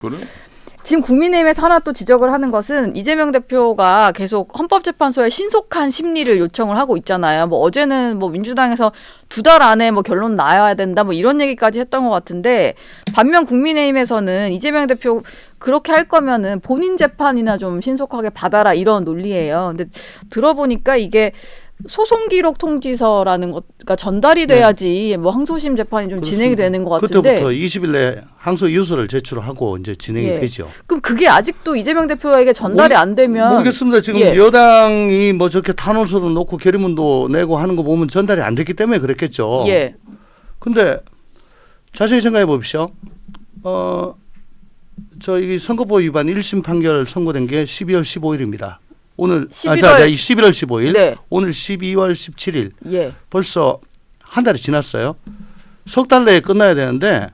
그래? 지금 국민의힘에서 하나 또 지적을 하는 것은 이재명 대표가 계속 헌법재판소에 신속한 심리를 요청을 하고 있잖아요. 뭐 어제는 뭐 민주당에서 2달 안에 뭐 결론 나야 된다 뭐 이런 얘기까지 했던 것 같은데, 반면 국민의힘에서는 이재명 대표 그렇게 할 거면은 본인 재판이나 좀 신속하게 받아라 이런 논리예요. 근데 들어보니까 이게 소송 기록 통지서라는 것가 전달이 돼야지 뭐 항소심 재판이 좀 그렇습니다. 진행이 되는 것 같은데, 그때부터 20일 내에 항소 이유서를 제출하고 이제 진행이 예. 되죠. 그럼 그게 아직도 이재명 대표에게 전달이 안 되면 모르겠습니다. 지금 예. 여당이 뭐 저렇게 탄원서도 놓고 결의문도 내고 하는 거 보면 전달이 안 됐기 때문에 그랬겠죠. 예. 근데 자세히 생각해 보십시오. 저희 선거법 위반 1심 판결 선고된 게 12월 15일입니다. 오늘 11월 15일. 네. 오늘 12월 17일. 예. 벌써 한 달이 지났어요. 석 달 내에 끝나야 되는데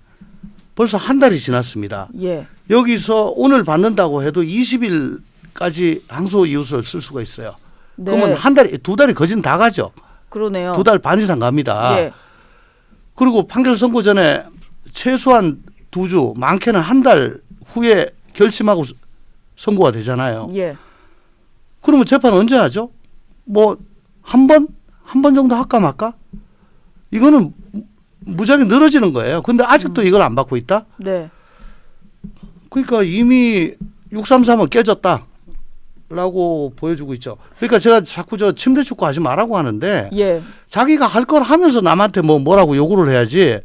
벌써 한 달이 지났습니다. 예. 여기서 오늘 받는다고 해도 20일까지 항소 이유서를 쓸 수가 있어요. 네. 그러면 한 달이 2달이 거진 다 가죠. 그러네요. 2달 반 이상 갑니다. 예. 그리고 판결 선고 전에 최소한 2주, 많게는 한 달 후에 결심하고 선고가 되잖아요. 예. 그러면 재판 언제 하죠? 뭐 한 번 정도 할까 말까? 이거는 무지하게 늘어지는 거예요. 근데 아직도 이걸 안 받고 있다? 네. 그러니까 이미 633은 깨졌다라고 보여주고 있죠. 그러니까 제가 자꾸 저 침대 축구 하지 말라고 하는데, 예. 자기가 할 걸 하면서 남한테 뭐라고 요구를 해야지.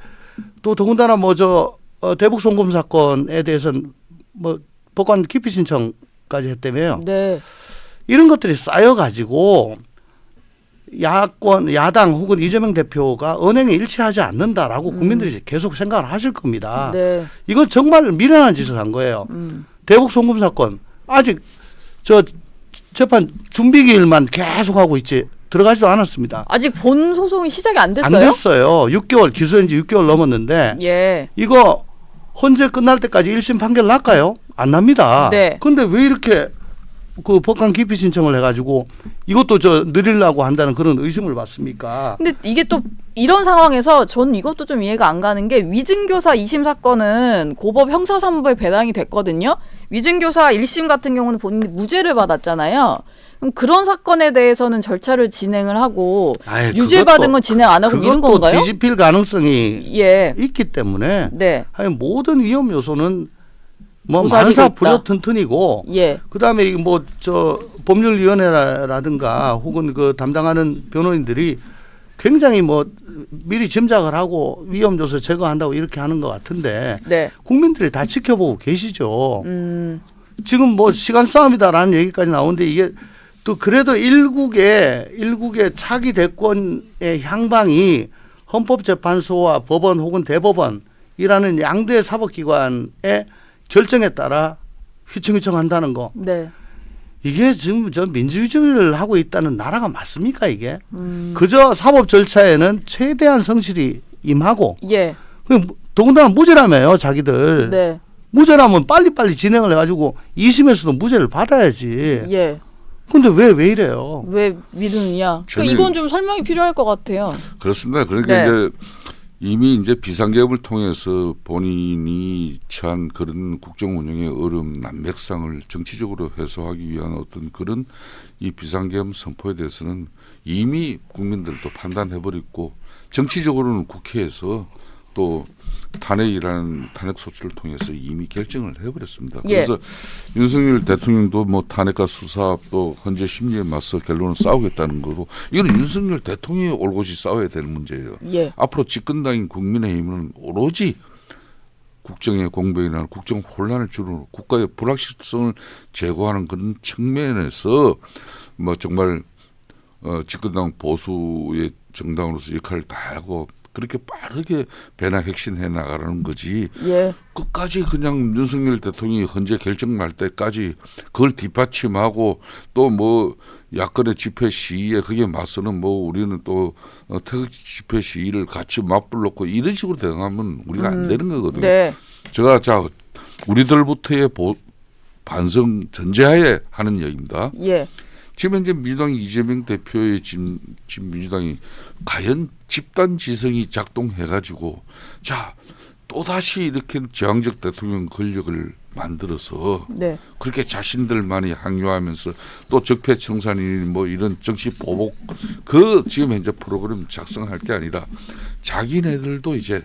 또 더군다나 뭐 저 대북 송금 사건에 대해서는 뭐 법관 기피 신청까지 했다며요. 네. 이런 것들이 쌓여가지고 야당 혹은 이재명 대표가 언행에 일치하지 않는다라고 국민들이 계속 생각을 하실 겁니다. 네. 이건 정말 미련한 짓을 한 거예요. 대북 송금 사건 아직 저 재판 준비 기일만 계속 하고 있지 들어가지도 않았습니다. 아직 본 소송이 시작이 안 됐어요? 안 됐어요. 6개월 기소한 지 6개월 넘었는데 예. 이거 헌재 끝날 때까지 1심 판결 날까요? 안 납니다. 네. 근데 왜 이렇게 그 법관 기피 신청을 해가지고 이것도 저 늘리려고 한다는 그런 의심을 받습니까? 근데 이게 또 이런 상황에서 전 이것도 좀 이해가 안 가는 게, 위증교사 2심 사건은 고법 형사사무부에 배당이 됐거든요. 위증교사 1심 같은 경우는 본인이 무죄를 받았잖아요. 그럼 그런 사건에 대해서는 절차를 진행을 하고 유죄받은 건 진행 안 하고 이런 건가요? 그것도 뒤집힐 가능성이 예. 있기 때문에 네. 아니, 모든 위험 요소는 뭐 고사리고 만사 있다. 불허튼튼이고, 예. 그다음에 이거 뭐 저 법률위원회라든가 혹은 그 담당하는 변호인들이 굉장히 뭐 미리 짐작을 하고 위험 요소 제거한다고 이렇게 하는 것 같은데, 네. 국민들이 다 지켜보고 계시죠. 지금 뭐 시간 싸움이다라는 얘기까지 나오는데, 이게 또 그래도 일국의 차기 대권의 향방이 헌법재판소와 법원 혹은 대법원이라는 양대 사법기관의 결정에 따라 휘청휘청한다는 거. 네. 이게 지금 저 민주주의를 하고 있다는 나라가 맞습니까 이게? 그저 사법 절차에는 최대한 성실히 임하고, 예. 더군다나 무죄라며요 자기들. 네. 무죄라면 빨리빨리 진행을 해가지고 2심에서도 무죄를 받아야지. 예. 근데 왜 이래요? 왜 믿느냐? 그러니까 이건 좀 설명이 필요할 것 같아요. 그렇습니다. 그러니까 네. 이제 이미 이제 비상계엄을 통해서 본인이 처한 그런 국정 운영의 어려움, 난맥상을 정치적으로 해소하기 위한 어떤 그런 이 비상계엄 선포에 대해서는 이미 국민들도 판단해버렸고, 정치적으로는 국회에서 또 탄핵이라는 탄핵 소추를 통해서 이미 결정을 해버렸습니다. 예. 그래서 윤석열 대통령도 뭐 탄핵과 수사 또 헌재 심리에 맞서 결론을 싸우겠다는 거고, 이거는 윤석열 대통령이 올곧이 싸워야 될 문제예요. 예. 앞으로 집권당인 국민의힘은 오로지 국정의 공백이나 국정 혼란을 줄이고 국가의 불확실성을 제거하는 그런 측면에서 뭐 정말 집권당 보수의 정당으로서 역할을 다하고 그렇게 빠르게 변화 혁신해 나가라는 거지. 예. 끝까지 그냥 윤석열 대통령이 헌재 결정 날 때까지 그걸 뒷받침하고 또 뭐 야권의 집회 시위에 그게 맞서는 뭐 우리는 또 태극 집회 시위를 같이 맞불렀고 이런 식으로 대응하면 우리가 안 되는 거거든요. 네. 제가 우리들부터의 반성 전제하에 하는 얘기입니다. 예. 지금 현재 민주당 이재명 대표의 지금 민주당이 과연 집단 지성이 작동해가지고 자 또다시 이렇게 제왕적 대통령 권력을 만들어서 네. 그렇게 자신들만이 항요하면서 또 적폐청산이 뭐 이런 정치 보복 그 지금 현재 프로그램 작성할 게 아니라 자기네들도 이제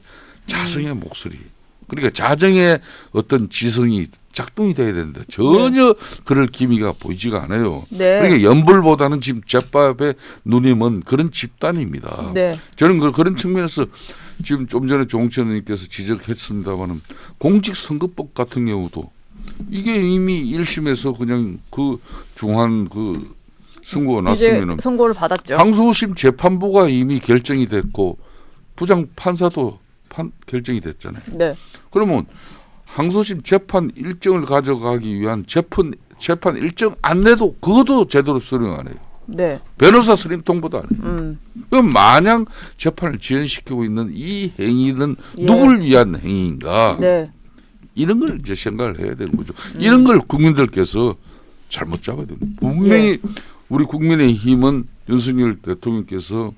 자성의 목소리 그러니까 자정의 어떤 지성이 작동이 돼야 되는데 전혀 그럴 기미가 보이지가 않아요. 네. 그러니까 연불보다는 지금 제밥에 눈이 먼 그런 집단입니다. 네. 저는 그런 측면에서 지금 좀 전에 조홍천 의원님께서 지적했습니다마는 공직선거법 같은 경우도 이게 이미 1심에서 그냥 그 중한 그 선고가 이제 났으면은 선고를 받았죠. 항소심 재판부가 이미 결정이 됐고 부장 판사도 결정이 됐잖아요. 네. 그러면 항소심 재판 일정을 가져가기 위한 재판 일정 안내도 그것도 제대로 수령 안 해요. 네. 변호사 선임통보도 안 해요. 그럼 마냥 재판을 지연시키고 있는 이 행위는 예. 누굴 위한 행위인가? 네. 이런 걸 이제 생각을 해야 되는 거죠. 이런 걸 국민들께서 잘못 잡아야 됩니다. 분명히 우리 국민의힘은 윤석열 대통령께서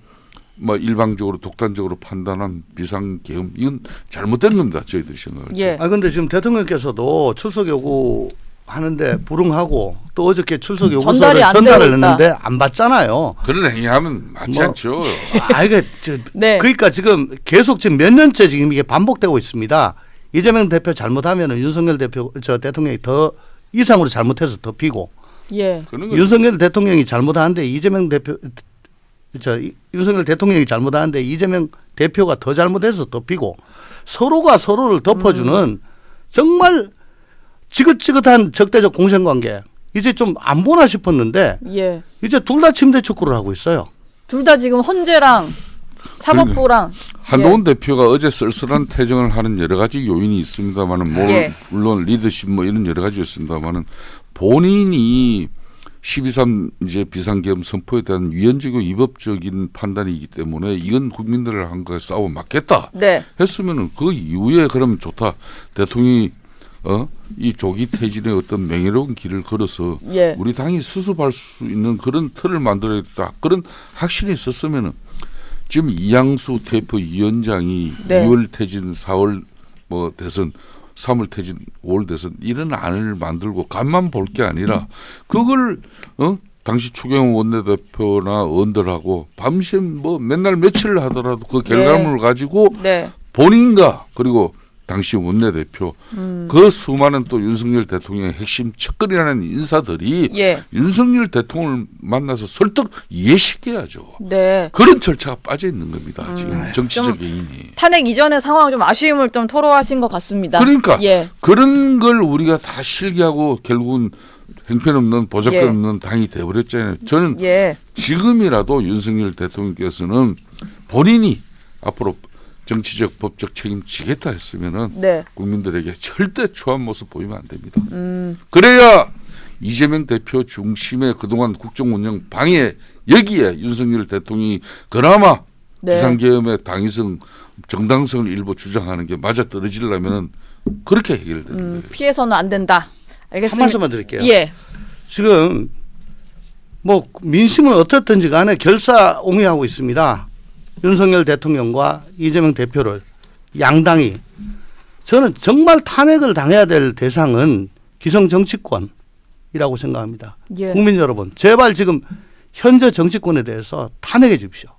뭐 일방적으로 독단적으로 판단한 비상계엄 이건 잘못된 겁니다. 저희들이 생각할 때. 예. 근데 지금 대통령께서도 출석 요구 하는데 불응하고 또 어저께 출석 요구서를 전달이 안 전달을 되고 있다. 했는데 안 받잖아요. 그런 행위하면 맞지 않죠. 이게 네. 그러니까 지금 계속 지금 몇 년째 지금 이게 반복되고 있습니다. 이재명 대표 잘못하면은 윤석열 대통령이 더 이상으로 잘못해서 덮이고 예. 그런 거 윤석열 대통령이 잘못하는데 윤석열 대통령이 잘못하는데 이재명 대표가 더 잘못해서 덮이고 서로가 서로를 덮어주는 정말 지긋지긋한 적대적 공생관계 이제 좀 안 보나 싶었는데 예. 이제 둘 다 침대 축구를 하고 있어요. 둘 다 지금 헌재랑 사법부랑 한동훈 대표가 어제 쓸쓸한 퇴정을 하는 여러 가지 요인이 있습니다만은 예. 물론 리더십 뭐 이런 여러 가지 있습니다만은 본인이 12.3 이제 비상계엄 선포에 대한 위헌적이고 위법적인 판단이기 때문에 이건 국민들을 한 거에 싸워 맞겠다 네. 했으면은 그 이후에 그러면 좋다 대통령이 이 조기 퇴진의 어떤 명예로운 길을 걸어서 예. 우리 당이 수습할 수 있는 그런 틀을 만들어야겠다 그런 확신이 있었으면은 지금 이양수 대표위원장이 네. 2월 퇴진 4월 뭐 대선 3월 퇴진 5월 대선 이런 안을 만들고 간만 볼 게 아니라 그걸 당시 추경호 원내대표나 의원들하고 밤샘 뭐 맨날 며칠을 하더라도 그 결과물을 가지고 네. 본인과 그리고 당시 원내대표 그 수많은 또 윤석열 대통령의 핵심 측근이라는 인사들이 예. 윤석열 대통령을 만나서 설득 이해시켜야죠. 네. 그런 절차가 빠져 있는 겁니다. 지금 정치적 인이. 탄핵 이전의 상황 좀 아쉬움을 좀 토로하신 것 같습니다. 그러니까 예. 그런 걸 우리가 다 실기하고 결국은 형편없는 보잘것 예. 없는 당이 돼버렸잖아요. 저는 예. 지금이라도 윤석열 대통령께서는 본인이 앞으로 정치적 법적 책임지겠다 했으면은 네. 국민들에게 절대 추한 모습 보이면 안 됩니다. 그래야 이재명 대표 중심의 그동안 국정 운영 방해 여기에 윤석열 대통령이 그나마 네. 비상계엄의 당위성 정당성을 일부 주장하는 게 맞아 떨어지려면은 그렇게 해결되는 거예요. 피해서는 안 된다. 알겠습니다. 한 말씀만 드릴게요. 예. 지금 뭐 민심은 어떻든지 간에 결사옹위하고 있습니다. 윤석열 대통령과 이재명 대표를 양당이 저는 정말 탄핵을 당해야 될 대상은 기성 정치권이라고 생각합니다. 예. 국민 여러분 제발 지금 현재 정치권에 대해서 탄핵해 주십시오.